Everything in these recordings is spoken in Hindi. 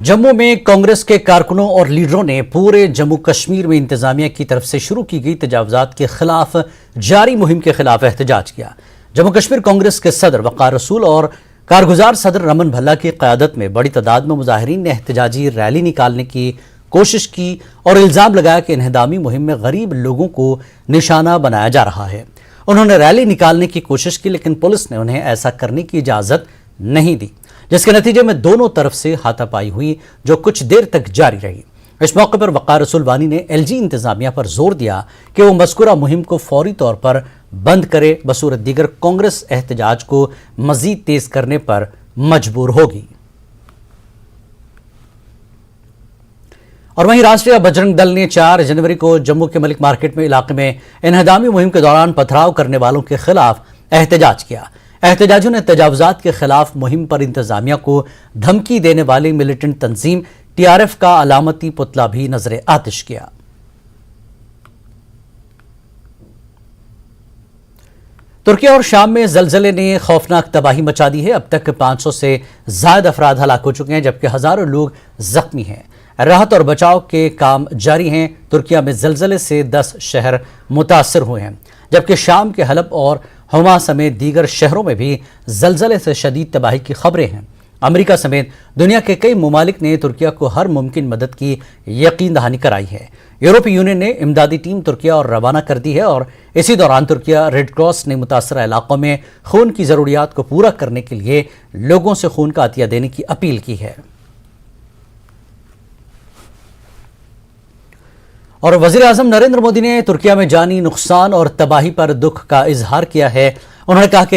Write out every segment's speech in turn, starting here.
जम्मू में कांग्रेस के कारकुनों और लीडरों ने पूरे जम्मू कश्मीर में इंतजामिया की तरफ से शुरू की गई तजावजात के खिलाफ जारी मुहिम के खिलाफ एहतजाज किया। जम्मू कश्मीर कांग्रेस के सदर वकार रसूल और कारगुजार सदर रमन भल्ला की क़यादत में बड़ी तादाद में मुजाहिरीन ने एहतजाजी रैली निकालने की कोशिश की और इल्जाम लगाया कि इन्हदामी मुहिम में गरीब लोगों को निशाना बनाया जा रहा है। उन्होंने रैली निकालने की कोशिश की, लेकिन पुलिस ने उन्हें ऐसा करने की इजाजत नहीं दी, जिसके नतीजे में दोनों तरफ से हाथापाई हुई, जो कुछ देर तक जारी रही। इस मौके पर वकार रसूल वानी ने एलजी इंतजामिया पर जोर दिया कि वो मज़कूरा मुहिम को फौरी तौर पर बंद करे, बसूरत दीगर कांग्रेस एहतजाज को मजीद तेज करने पर मजबूर होगी। और वहीं राष्ट्रीय बजरंग दल ने 4 जनवरी को जम्मू के मलिक मार्केट में इलाके में इन्हदामी मुहिम के दौरान पथराव करने वालों के खिलाफ एहतजाज किया। एहतजाजियों ने तजावजात के खिलाफ मुहिम पर इंतजामिया को धमकी देने वाली मिलिटेंट तंजीम टीआरएफ का अलामती पुतला भी नजर आतिश किया। तुर्की और शाम में जलजले ने खौफनाक तबाही मचा दी है। अब तक 500 से ज्यादा अफराद हलाक हो चुके हैं, जबकि हजारों लोग जख्मी हैं। राहत और बचाव के काम जारी हैं। तुर्किया में जलजले से 10 शहर मुतासर हुए हैं, जबकि शाम के हलब और हुमा समेत दीगर शहरों में भी जलजले से शदीद तबाही की खबरें हैं। अमेरिका समेत दुनिया के कई ममालिक ने तुर्किया को हर मुमकिन मदद की यकीन दहानी कराई है। यूरोपीय यूनियन ने इमदादी टीम तुर्किया और रवाना कर दी है और इसी दौरान तुर्किया रेड क्रॉस ने मुतासरा इलाकों में खून की जरूरियात को पूरा करने के लिए लोगों से खून का अतिया देने की अपील की है। और वजीर आजम नरेंद्र मोदी ने तुर्किया में जानी नुकसान और तबाही पर दुख का इजहार किया है। उन्होंने कहा कि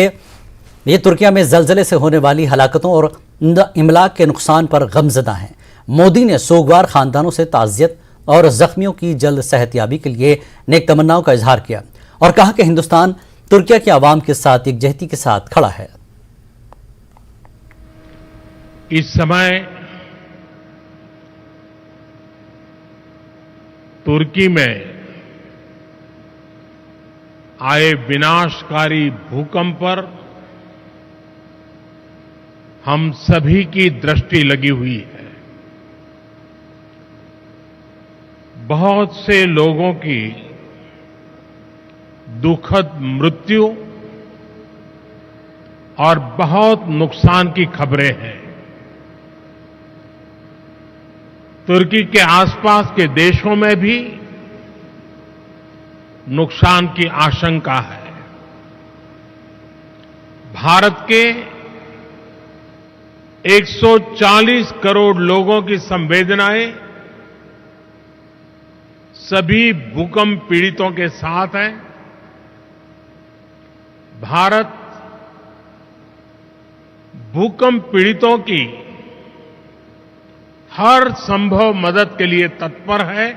ये तुर्किया में जलजले से होने वाली हलाकतों और इमलाक के नुकसान पर गमजदा हैं। मोदी ने सोगवार खानदानों से ताज़ियत और जख्मियों की जल्द सेहतयाबी के लिए नेक तमन्नाओं का इजहार किया और कहा कि हिंदुस्तान तुर्किया के आवाम के साथ एकजहती के साथ खड़ा है। इस समय तुर्की में आए विनाशकारी भूकंप पर हम सभी की दृष्टि लगी हुई है। बहुत से लोगों की दुखद मृत्यु और बहुत नुकसान की खबरें हैं। तुर्की के आसपास के देशों में भी नुकसान की आशंका है। भारत के 140 करोड़ लोगों की संवेदनाएं सभी भूकंप पीड़ितों के साथ है। भारत भूकंप पीड़ितों की हर संभव मदद के लिए तत्पर है।